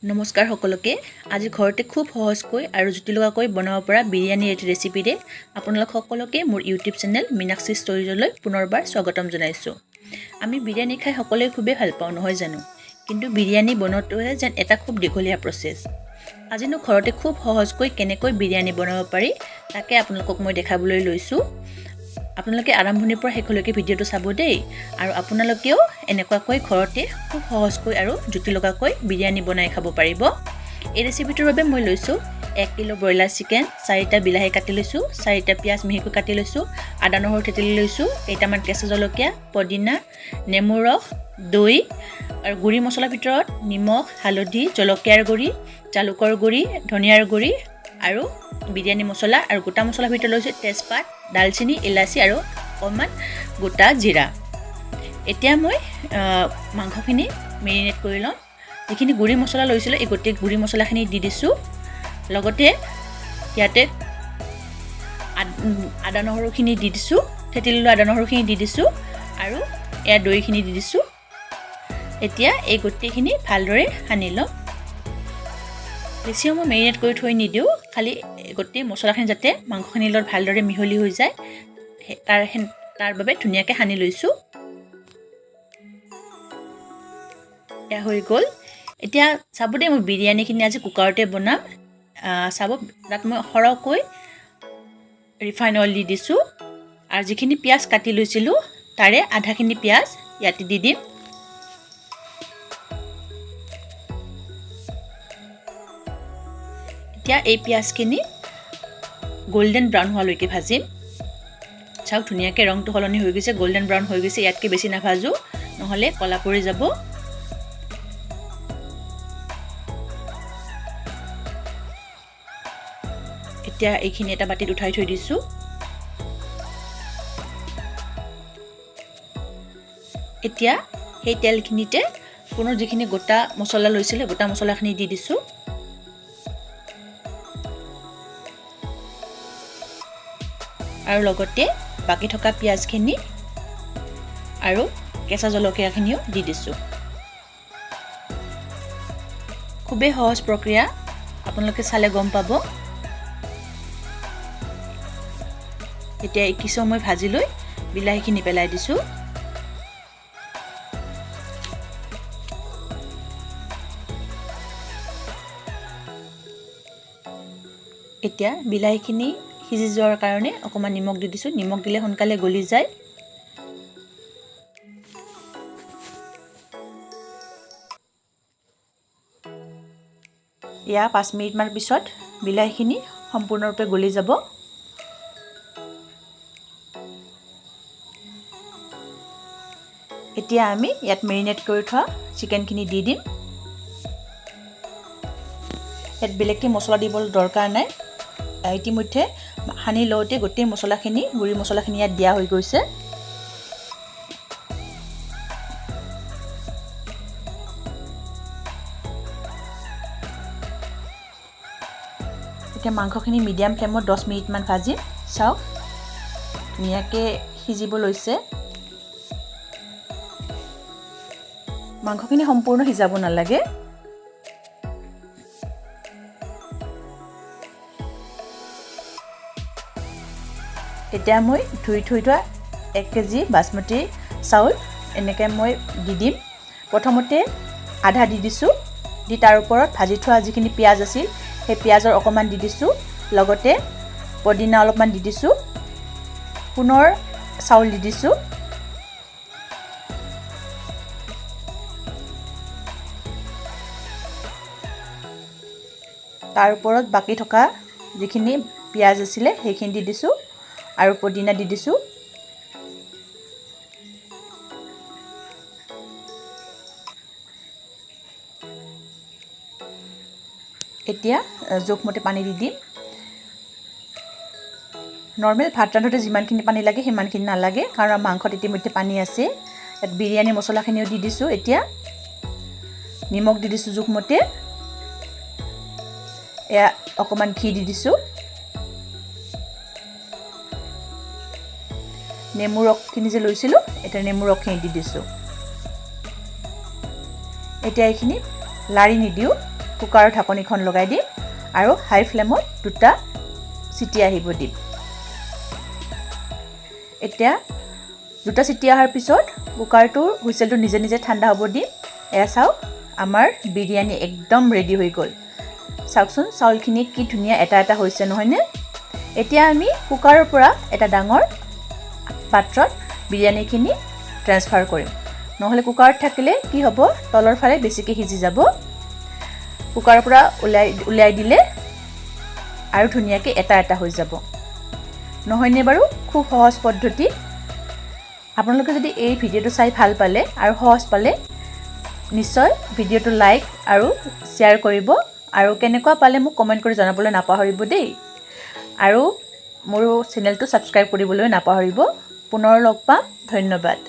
নমস্কাৰ সকলোকে আজি ঘৰতে খুব সহজকৈ আৰু জুতি লগাকৈ বনাব পৰা বিৰিয়ানী ৰেচিপিৰে আপোনালোক সকলোকে মোৰ ইউটিউব চেনেল মীনাক্ষী ষ্টৰীজলৈ পুনৰবাৰ স্বাগতম জনাইছোঁ। আমি বিৰিয়ানী খাই সকলোৱে খুবেই ভাল পাওঁ নহয় জানো, কিন্তু বিৰিয়ানী বনোৱাটোহে যেন এটা খুব দীঘলীয়া প্ৰচেছ। আজিনো ঘৰতে খুব সহজকৈ কেনেকৈ বিৰিয়ানী বনাব পাৰি তাকে আপোনালোকক মই দেখাবলৈ লৈছোঁ। আপোনালোকে আৰম্ভণিৰ পৰা শেষলৈকে ভিডিঅ'টো চাব দেই, আৰু আপোনালোকেও এনেকুৱাকৈ ঘৰতে খুব সহজকৈ আৰু জুতি লগাকৈ বিৰিয়ানী বনাই খাব পাৰিব। এই ৰেচিপিটোৰ বাবে মই লৈছোঁ 1 কিলো ব্ৰইলাৰ চিকেন, 4টা বিলাহী কাটি লৈছোঁ, 4টা পিঁয়াজ মিহিকৈ কাটি লৈছোঁ, আদা নহৰু থেতেলি লৈছোঁ, কেইটামান কেঁচা জলকীয়া, পদিনা, নেমু ৰস, দৈ আৰু গুড়ি মছলাৰ ভিতৰত নিমখ, হালধি, জলকীয়াৰ গুড়ি, জালুকৰ গুড়ি, ধনিয়াৰ গুড়ি আৰু বিৰিয়ানী মছলা, আৰু গোটা মছলাৰ ভিতৰত লৈছোঁ তেজপাত, দালচিনি, ইলাচি আৰু অকণমান গোটা জিৰা। এতিয়া মই মাংসখিনি মেৰিনেট কৰি ল'ম। যিখিনি গুড়ি মছলা লৈছিলোঁ এই গোটেই গুড়ি মছলাখিনি দি দিছোঁ। লগতে ইয়াতে আদা নহৰুখিনি দি দিছোঁ, থেতেলি লোৱা আদা নহৰুখিনি দি দিছোঁ, আৰু এয়া দৈখিনি দি দিছোঁ। এতিয়া এই গোটেইখিনি ভালদৰে সানি ল'ম। বেছি সময় মেৰিনেট কৰি থৈ নিদিওঁ, খালি গোটেই মছলাখিনি যাতে মাংসখিনিৰ লগত ভালদৰে মিহলি হৈ যায় তাৰ বাবে ধুনীয়াকৈ সানি লৈছোঁ। এয়া হৈ গ'ল। এতিয়া চাব দেই, মই বিৰিয়ানীখিনি আজি কুকাৰতে বনাম। চাব, তাত মই সৰহকৈ ৰিফাইন অইল দি দিছোঁ, আৰু যিখিনি পিঁয়াজ কাটি লৈছিলোঁ তাৰে আধাখিনি পিঁয়াজ ইয়াতে দি দিম। এতিয়া এই পিঁয়াজখিনি গল্ডেন ব্ৰাউন হোৱালৈকে ভাজিম। চাওক ধুনীয়াকৈ ৰংটো সলনি হৈ গৈছে, গল্ডেন ব্ৰাউন হৈ গৈছে। ইয়াতকৈ বেছি নাভাজোঁ, নহ'লে ক'লা পৰি যাব। এতিয়া এইখিনি এটা বাতিত উঠাই থৈ দিছোঁ। এতিয়া সেই তেলখিনিতে পুনৰ যিখিনি গোটা মছলা লৈছিলে গোটা মছলাখিনি দি দিছোঁ। আৰু লগতে বাকী থকা পিঁয়াজখিনি আৰু কেঁচা জলকীয়াখিনিও দি দিছোঁ। খুবেই সহজ প্ৰক্ৰিয়া, আপোনালোকে চালে গম পাব। এতিয়া কিছু সময় ভাজি লৈ বিলাহীখিনি পেলাই দিছোঁ। এতিয়া বিলাহীখিনি সিজি যোৱাৰ কাৰণে অকণমান নিমখ দি দিছোঁ। নিমখ দিলে সোনকালে গলি যায়। এয়া 5 মিনিটমান পিছত বিলাহীখিনি সম্পূৰ্ণৰূপে গলি যাব। এতিয়া আমি ইয়াত মেৰিনেট কৰি থোৱা চিকেনখিনি দি দিম। ইয়াত বেলেগকৈ মছলা দিবলৈ দৰকাৰ নাই। ইতিমধ্যে সানি লওঁতে গোটেই মছলাখিনি গুড়ি মছলাখিনি ইয়াত দিয়া হৈ গৈছে। এতিয়া মাংসখিনি মিডিয়াম ফ্লেমত 10 মিনিটমান ভাজিম। চাওক ধুনীয়াকৈ সিজিব লৈছে। মাংসখিনি সম্পূৰ্ণ সিজাব নালাগে। এতিয়া মই ধুই থৈ থোৱা 1 কেজি বাসমতী চাউল এনেকৈ মই দি দিম। প্ৰথমতে আধা দি দিছোঁ, দি তাৰ ওপৰত ভাজি থোৱা যিখিনি পিঁয়াজ আছিল সেই পিঁয়াজৰ অকণমান দি দিছোঁ। লগতে পদিনা অলপমান দি দিছোঁ, পুনৰ চাউল দি দিছোঁ। তাৰ ওপৰত বাকী থকা যিখিনি পিঁয়াজ আছিলে সেইখিনি দি দিছোঁ, আৰু পদিনা দি দিছোঁ। এতিয়া জোখমতে পানী দি দিম। নৰ্মেল ভাত ৰান্ধোতে যিমানখিনি পানী লাগে সিমানখিনি নালাগে, কাৰণ মাংসত ইতিমধ্যে পানী আছে। ইয়াত বিৰিয়ানী মছলাখিনিও দি দিছোঁ। এতিয়া নিমখ দি দিছোঁ জোখমতে। এয়া অকণমান ঘি দি দিছোঁ। নেমু ৰসখিনি যে লৈছিলোঁ এতিয়া নেমু ৰসখিনি দি দিছোঁ। এতিয়া এইখিনি লাৰি নিদিওঁ কুকাৰৰ ঢাকনিখন লগাই দিম আৰু হাই ফ্লেমত 2টা চিটি আহিব দিম এতিয়া 2টা চিটি অহাৰ পিছত কুকাৰটোৰ হুইচেলটো নিজে নিজে ঠাণ্ডা হ'ব দিম এয়া চাওক আমাৰ বিৰিয়ানী একদম ৰেডি হৈ গ'ল চাওকচোন চাউলখিনি কি ধুনীয়া এটা এটা হৈছে নহয়নে এতিয়া আমি কুকাৰৰ পৰা এটা ডাঙৰ পাত্ৰত বিৰিয়ানীখিনি ট্ৰান্সফাৰ কৰিম নহলে কুকাৰত থাকিলে কি হ'ব তলৰ ফালে বেছিকৈ সিজি যাব কুকাৰৰ পৰা উলাই দিলে আৰু ধুনীয়াকৈ এটা এটা হৈ যাব নহয়নে বাৰু খুব সহজ পদ্ধতি আপোনালোকে যদি এই ভিডিঅ'টো চাই ভাল পালে আৰু সহজ পালে নিশ্চয় ভিডিঅ'টো লাইক আৰু শ্বেয়াৰ কৰিব আৰু কেনেকুৱা পালে মোক কমেন্ট কৰি জনাবলৈ নাপাহৰিব দেই আৰু মোৰ চেনেলটো সাবস্ক্ৰাইব কৰিবলৈ নাপাহৰিব পুনৰ লগ পাম ধন্যবাদ